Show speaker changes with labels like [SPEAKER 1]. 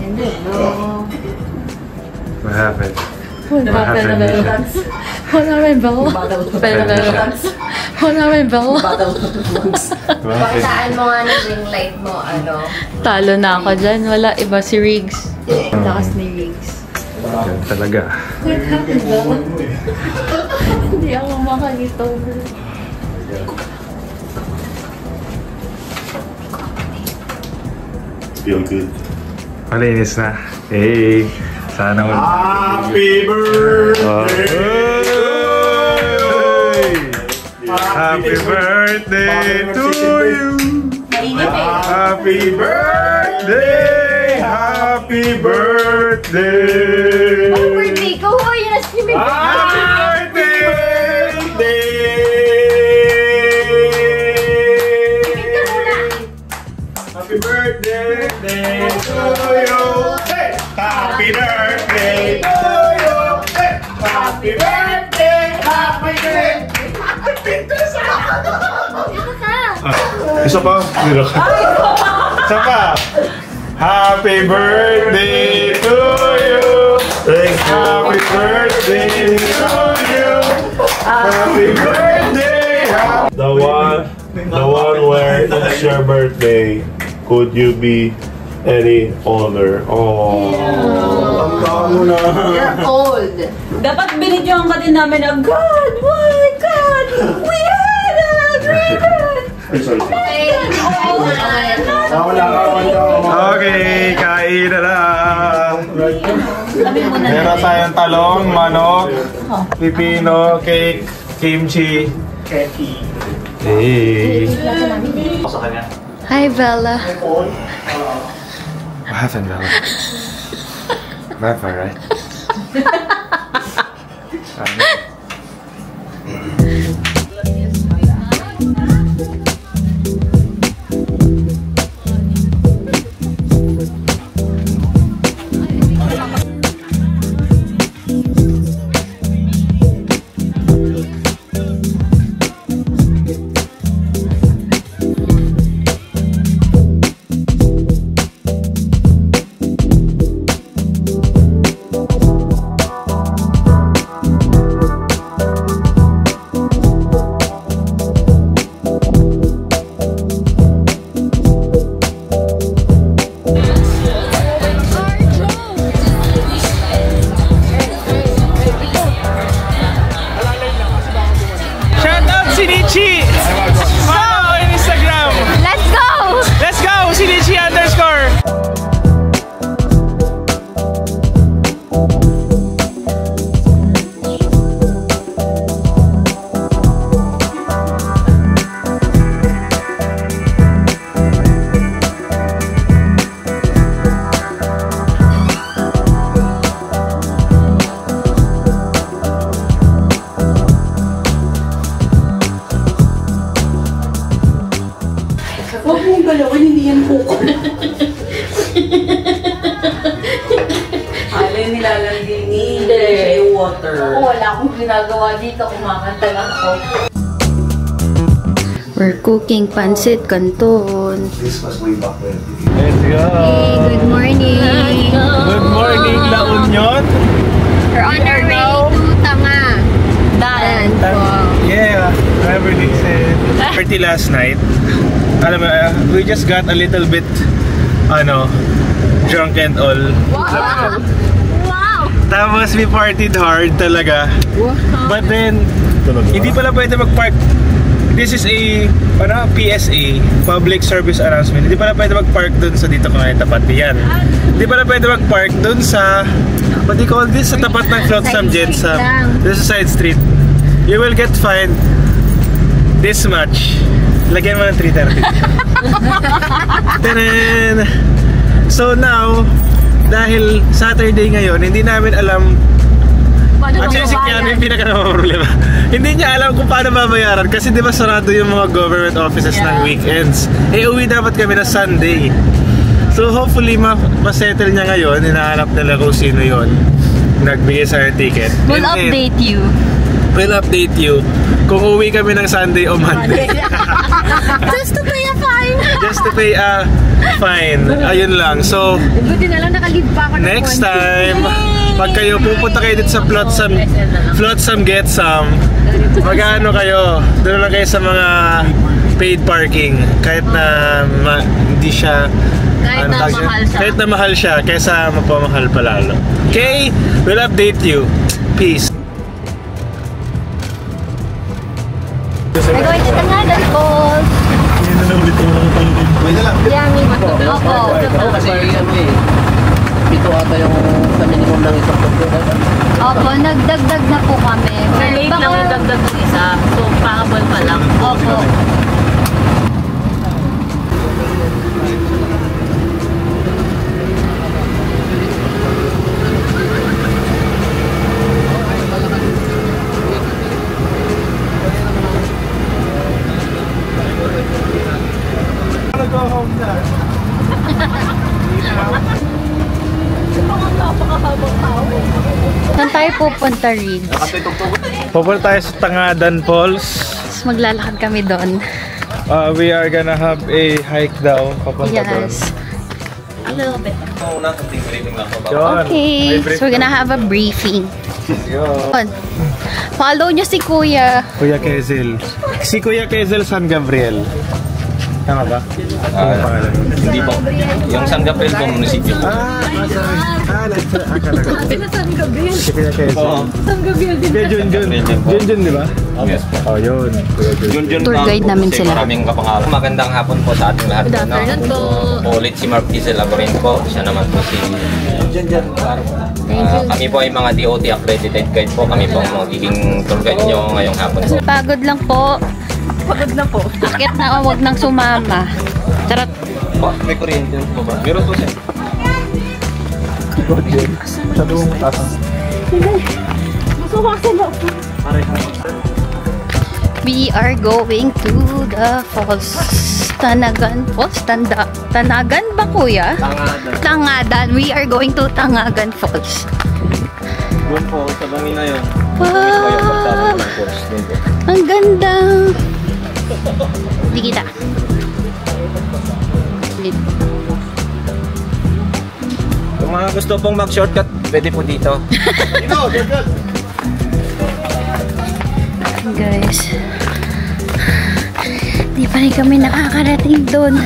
[SPEAKER 1] Hindi, no.
[SPEAKER 2] What happened?
[SPEAKER 1] What happened?
[SPEAKER 3] Pakitaan mo nga ng ring light mo, ano?
[SPEAKER 1] Talo na ako dyan. Wala, iba si Riggs. Lakas ni Riggs.
[SPEAKER 2] Yan talaga.
[SPEAKER 1] What happened ba? Hindi ako makalito.
[SPEAKER 4] Feel good.
[SPEAKER 2] Malinis na. Hey! Sana all.
[SPEAKER 4] Happy birthday!
[SPEAKER 2] Happy birthday to you! Happy birthday! Happy birthday!
[SPEAKER 3] Oh, birthday ko! Oh, yun na si Big.
[SPEAKER 2] Happy birthday! Happy birthday to you! Happy birthday to you! Happy birthday! Happy birthday! Isa pa? Isa pa! Happy birthday to you! Happy birthday to you! Happy birthday!
[SPEAKER 4] The one where it's your birthday. Could you be any older? Oh,
[SPEAKER 3] You're old.
[SPEAKER 5] Dapat binidyohan ka din namin na, God, my God, we had a agreement!
[SPEAKER 2] Okay, kain na lang! Meron tayong talong, manok, pipino, cake, kimchi. Hey!
[SPEAKER 1] Hi, Bella.
[SPEAKER 2] What happened, Bella? Not alright.
[SPEAKER 5] Huwag mong galawin, hindi yan buko. Alin nilalagay siya yung water.
[SPEAKER 3] Ako, wala akong ginagawa dito. Kumakanta lang ako.
[SPEAKER 1] We're cooking pancit canton.
[SPEAKER 4] This was way back when.
[SPEAKER 2] Let's go!
[SPEAKER 1] Hey, good morning!
[SPEAKER 2] Good morning, La Union!
[SPEAKER 1] We're on our way to Tanga.
[SPEAKER 2] Yeah, everything said. Party last night. Alam mo, we just got a little bit, drunk and all.
[SPEAKER 1] Wow! Wow!
[SPEAKER 2] Tapos we partied hard talaga.
[SPEAKER 1] Wow.
[SPEAKER 2] But then, hindi pala pwede mag-park. This is a PSA, public service announcement. Hindi pala pwede mag-park dun sa dito kung tapat yan. Hindi pala pwede mag-park dun sa, what do you call this? Sa tapat ng Flotsam Jet. This is side street. You will get fined this much. Lagyan mo ng 330. Tanan! So now, dahil Saturday ngayon, hindi namin alam. Actually, si Keanu yung pinaka-problema. Hindi niya alam kung paano babayaran kasi di ba sarado yung mga government offices ng weekends. Eh, uwi dapat kami na Sunday. So hopefully, ma-settle niya ngayon. Hinahanap nila kung sino yun. Nagbigay sa ticket.
[SPEAKER 1] We'll update you.
[SPEAKER 2] We'll update you kung uwi kami ng Sunday o Monday.
[SPEAKER 1] Just to pay a fine.
[SPEAKER 2] just to pay a fine. Ayun lang. So,
[SPEAKER 3] Buti na lang nakalib pa ako.
[SPEAKER 2] next time, pag kayo pupunta kayo dito sa Flotsam Get Some, mag-ano kayo, doon lang kayo sa mga paid parking. Kahit na hindi siya,
[SPEAKER 1] Kahit na mahal siya.
[SPEAKER 2] Kahit na mahal siya, kaysa mapamahal pa lalo. Okay? We'll update you. Peace.
[SPEAKER 3] We're going to Tangalan Falls. Yummy po. Opo.
[SPEAKER 6] Kasi pito ata yung sa minimum ng isang pagkakas.
[SPEAKER 3] Opo, nagdagdag na po kami.
[SPEAKER 1] Late lang yung dagdag ng isa. So, pakabal pa lang.
[SPEAKER 3] Opo.
[SPEAKER 1] Saan tayo pupunta, Riggs?
[SPEAKER 2] Pupunta tayo sa Tangadan Falls.
[SPEAKER 1] Tapos maglalakad kami doon.
[SPEAKER 2] We are gonna have a hike daw. Papunta doon.
[SPEAKER 1] Yes. A little bit.
[SPEAKER 2] Yun.
[SPEAKER 1] Okay, so we're gonna have a briefing.
[SPEAKER 2] Yun.
[SPEAKER 1] Follow nyo si Kuya.
[SPEAKER 2] Kuya Quezel. Si Kuya Quezel San Gabriel. Tama ba?
[SPEAKER 6] Hindi po. Yung San Gabriel po munisipyo.
[SPEAKER 3] San Gabriel.
[SPEAKER 2] Si Kuya Quezel.
[SPEAKER 3] San Gabriel din.
[SPEAKER 2] Jun, di ba?
[SPEAKER 6] Yes po.
[SPEAKER 2] Oh, yun.
[SPEAKER 6] Junjun
[SPEAKER 1] Tour guide namin sila.
[SPEAKER 6] Maraming kapangalan. Magandang hapon po sa ating lahat.
[SPEAKER 1] Good afternoon po.
[SPEAKER 6] Ulit si Mark Diesel Laborin po. Siya naman po si Junjun. Kami po ay mga DOT accredited guide po. Kami po ang magiging tour guide nyo ngayong hapon po.
[SPEAKER 1] Pagod lang po. Pagod na po. Akit na huwag nang sumama. Charot.
[SPEAKER 6] Po, may kuryente po ba? Meron po siya.
[SPEAKER 1] We are going to the falls. Tanagan Falls? Tanagan ba, Kuya? Tangadan. We are going to Tangagan Falls.
[SPEAKER 6] Doon po, sa bangin na yun.
[SPEAKER 1] Wow! Ang ganda! Hindi kita.
[SPEAKER 6] Kung mga gusto pong mag-shortcut, pwede po dito.
[SPEAKER 1] Guys, di pa rin kami nakakarating doon.